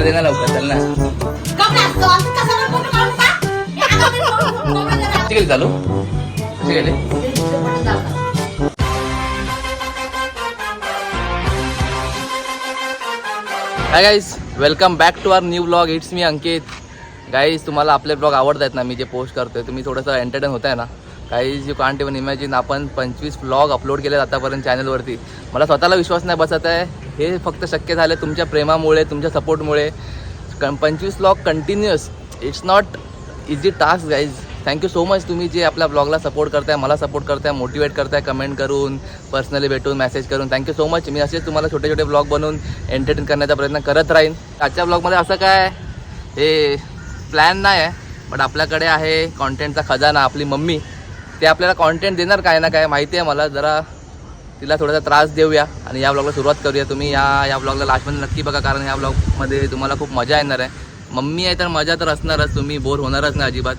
दे ना लवकर, चल ना. कशी गेली चालू? कशी गेली? Hi guys, welcome back to our new blog. It's me Ankit. Guys, तुम्हाला आपले ब्लॉग आवडत आहेत ना, मी जे पोस्ट करतोय, तुम्ही थोडंसं एंटरटेन होत आहे ना. Guys, you can't even imagine, आपण 25 ब्लॉग अपलोड केले आतापर्यंत चॅनलवरती. मला स्वतःला विश्वास नाही बसत आहे. हे फक्त शक्य झालं तुमच्या प्रेमामुळे, तुमच्या सपोर्टमुळे. 25 blog continuous. It's not easy task guys. Thank you so much, तुम्ही जे आपल्या ब्लॉगला सपोर्ट करताय, मला सपोर्ट करताय, मोटिवेट करताय, कमेंट करून, पर्सनली भेटून, मेसेज करून. Thank you so much. मी असेच तुम्हाला छोटे छोटे ब्लॉग बनवून एंटरटेन करण्याचा प्रयत्न करत राहीन. आजच्या ब्लॉगमध्ये असं काय हे प्लॅन नाही आहे, बट आपल्याकडे आहे कॉन्टेंटचा खजाना, आपली मम्मी. ते आपल्याला कॉन्टेंट देणार काय ना काय माहिती आहे मला. जरा तिला थोडासा त्रास देऊया आणि या ब्लॉगला सुरुवात करूया. तुम्ही या ब्लॉगला लास्टमध्ये नक्की बघा, कारण या ब्लॉगमध्ये तुम्हाला खूप मजा येणार आहे. मम्मी आहे तर मजा तर असणारच, तुम्ही बोर होणारच नाही अजिबात.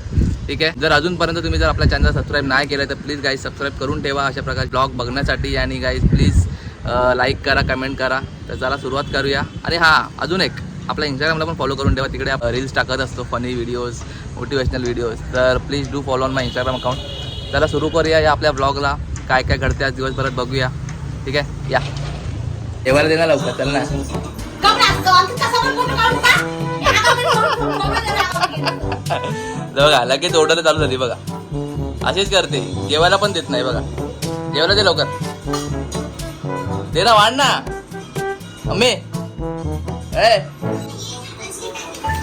ठीक आहे. जर अजूनपर्यंत तुम्ही जर आपल्या चॅनल सबस्क्राईब नाही केलं तर प्लीज गाईज सबस्क्राईब करून ठेवा अशा प्रकारचे ब्लॉग बघण्यासाठी. आणि गाईज प्लीज लाईक करा, कमेंट करा. तर जरा सुरुवात करूया. आणि हां, अजून एक, आपल्या इंस्टाग्रामला पण फॉलो करून ठेवा. तिकडे रील्स टाकत असतो, फनी व्हिडिओज, मोटिवेशनल व्हिडिओज. तर please do follow on my Instagram account. चला सुरू करूया या आपल्या ब्लॉगला. काय काय घडते आज दिवसभरात बघूया. ठीक आहे, या जेवायला देणार लवकर, चल ना. बघा लगेच ऑर्डर चालू झाली बघा. अशीच करते, जेवायला पण देत नाही बघा. जेवायला दे लवकर, दे ना, वाढ ना मम्मी.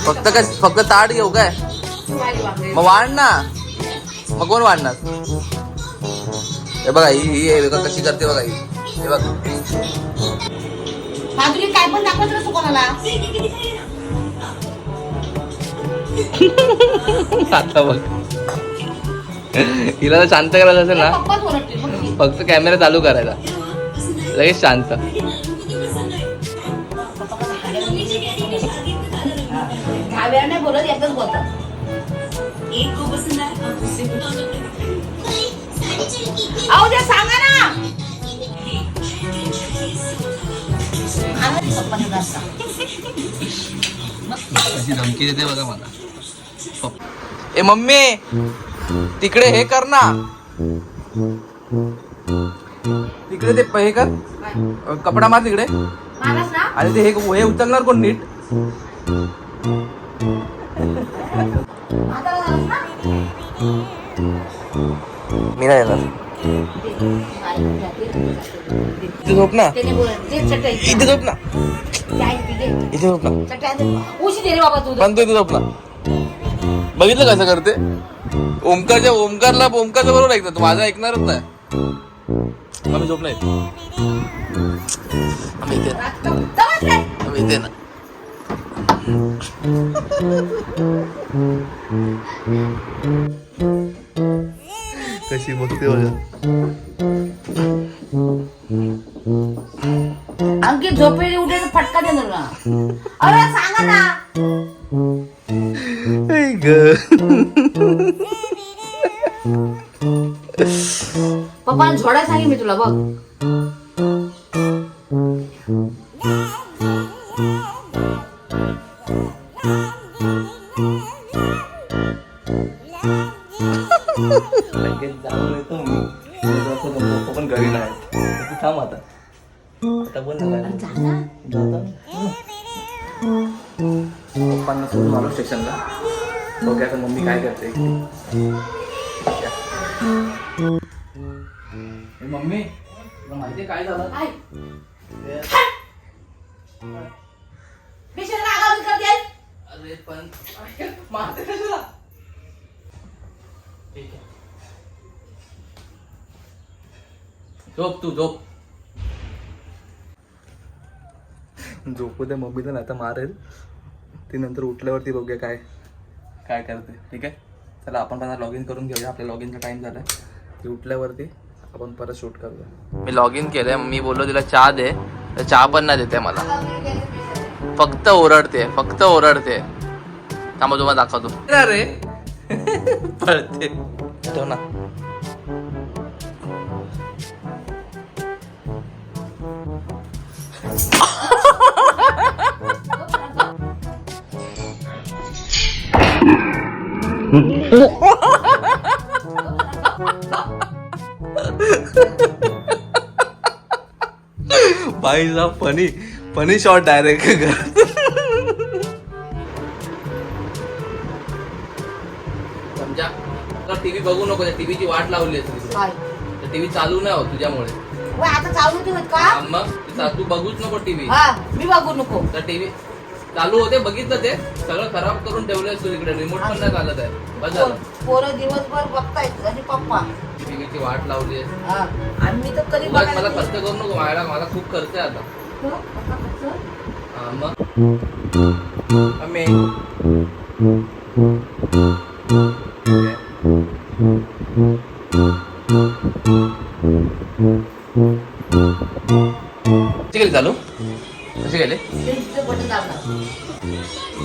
फक्त ताट घेऊ काय? मग वाढ ना. मग कोण वाढणार? हे बघा, ही बघा कशी करते बघा. हे बघ, काय पण दाखवत कोणाला. आता बघ, हिला तर शांत करायचं असेल ना, फक्त कॅमेरा चालू करायचा, लगेच शांत. सांगा ना. धमकी देते बघा मला. ए मम्मी, तिकडे हे कर ना, तिकडे ते हे कर, कपडा मार तिकडे. आणि ते हे उचलणार कोण नीट? मी नाही येणार. इथे झोप ना, इथे झोप ना, इथे झोप ना, पण तू इथे झोप ना. बघितलं कसं करते? ओमकारचं बरोबर ऐकतं, तू माझं ऐकणारच नाही. आम्ही झोप नाही, आम्ही इथे ना. कशी बघते अंकित झोपेली उठायचं फटका देणार ना. अरे सांगा ना. पप्पाला झोडायला सांगेन मी तुला, बघ. पण घरी नाही, तू थांब आता. आता बोल ना, पप्पांना सोडून मारू स्टेशनला. बघायचं मम्मी काय करते. मम्मी, तुला माहितीये काय झालं? अरे पण मारते कशाला? ठीक आहे, झोप तू, झोप. झोपू दे मम्मी, तर नाही तर मारेल ती. नंतर उठल्यावरती बघूया काय काय करते. ठीक आहे, चला आपण पण लॉग इन करून घेऊया. आपल्या लॉग इनचा टाइम झालाय. ती उठल्यावरती आपण परत शूट करूया. मी लॉग इन केलंय. मी बोललो तिला चहा दे, तर चहा पण नाही देते मला. फक्त ओरडते, फक्त ओरडते. थांबा तुम्हाला दाखवतो. अरे पळते, ठेव ना. भाई साहब फनी फनी शॉट डायरेक्ट समजा टीव्ही बघू नको, त्या टीव्हीची वाट लावली असते. काय? तर टीव्ही चालू नाही होत तुझ्यामुळे. वय, आता चालू ठेवत का? मग तू बघूच नको टीव्ही. हा, मी बघू नको. तर टीव्ही चालू होते, बघितलं ते सगळं खराब करून ठेवलंय तू इकडे. रिमोट पण नाही चालत आहे. बस झालं. पोरं दिवसभर बघतायत आणि पप्पा. टीव्हीची वाट लावली आहे. हा, आणि मी तर कधी मला बघायला खर्च करू नको, मला खूप खर्च आहे आता. हा, मग आम्ही कशी गेली चालू? कशी गेली? बटन दाबलं.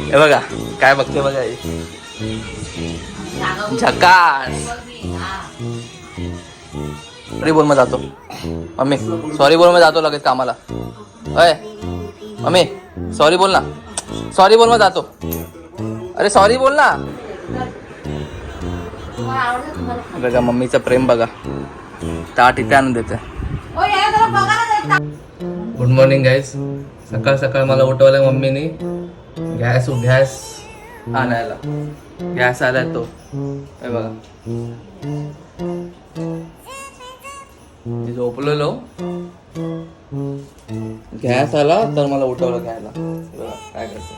हे बघा काय बघते बघा हे. झकास. सॉरी बोल, मग जातो मम्मी. सॉरी बोल, मग जातो लगेच कामाला. अय मम्मी सॉरी बोल ना. सॉरी बोल, मग जातो. अरे सॉरी बोल ना. तुम्हाला आवडतं तुम्हाला? बघा मम्मीचं प्रेम बघा. ताट इथे आणून देते. ओ, याला जरा बघा ना जरा. Good morning guys. सकाळ सकाळ मला उठवलंय मम्मीने गॅस आणायला. गॅस आलाय तो, हे बघा. मी झोपलेलो, गॅस आला तर मला उठवलं घ्यायला. हे बघा काय करतो.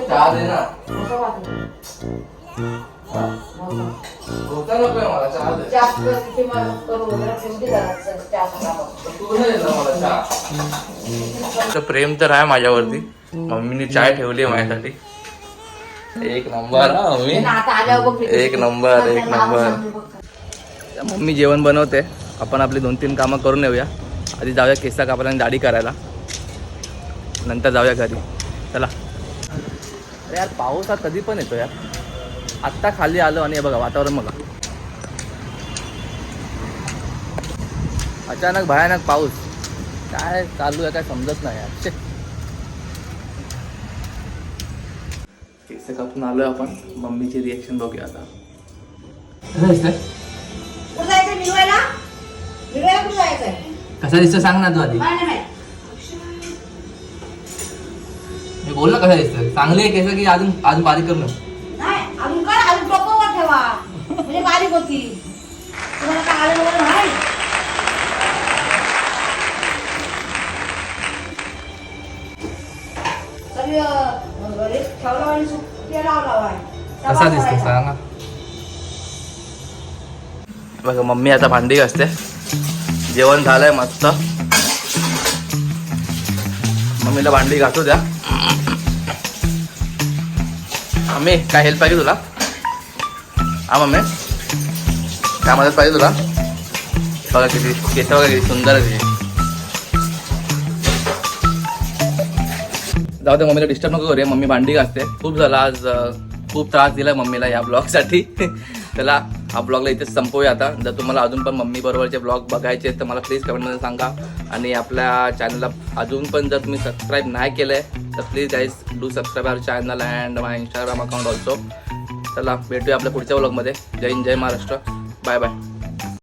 चहा दे ना. होता नको मला चहा दे. तू कसं देणार मला चहा? प्रेम तर आहे माझ्यावरती. मम्मीने चाय ठेवली माझ्यासाठी. एक नंबर हा मम्मी. एक नंबर एक नंबर. मम्मी जेवण बनवते. आपण आपली 2-3 कामं करून येऊया. आधी जाऊया केसा कापायला आणि दाढी करायला, नंतर जाऊया घरी. चला. अरे यार पाऊस हा कधी पण येतो यार. आत्ता खाली आलो आणि हे बघा वातावरण बघा. अचानक भयानक पाऊस. काय चालू आहे काय समजत नाही यार. केस कापून आलोय आपण. मम्मीची रिएक्शन बघूया आता. कसा दिसतो सांग ना तू आधी. मी बोललो कसा दिसतोय. चांगली आहे केस की अजून अजून बारीक करू नको. अजून काय, अजून डोकं ठेवा म्हणजे बारीक होती. तुम्हाला काय आलं वगैरे नाही. कसा दिसतो सांग ना. बघा मम्मी आता भांडी घासते. जेवण झालंय मस्त. मम्मीला भांडी घासू द्या. मम्मी काय हेल्प पाहिजे तुला? हा मम्मी काय मदत पाहिजे तुला? बघा किती केस बघा किती सुंदर आहे. जाऊ दे मम्मीला डिस्टर्ब नको करूया. मम्मी भांडी घासते. खूप झाला आज. खूप त्रास दिला मम्मीला या ब्लॉगसाठी. त्याला हा ब्लॉगला इथेच संपवूया आता. जर तुम्हाला अजून पण मम्मी बरोबरचे ब्लॉग बघायचे तर मला प्लीज कमेंटमध्ये सांगा. आणि आपल्या चॅनलला अजून पण जर तुम्ही सबस्क्राईब नाही केलं आहे तर please guys do subscribe our channel and my Instagram account also. चला भेटूया आपल्या पुढच्या ब्लॉगमध्ये. जय हिंद जय महाराष्ट्र. Bye bye.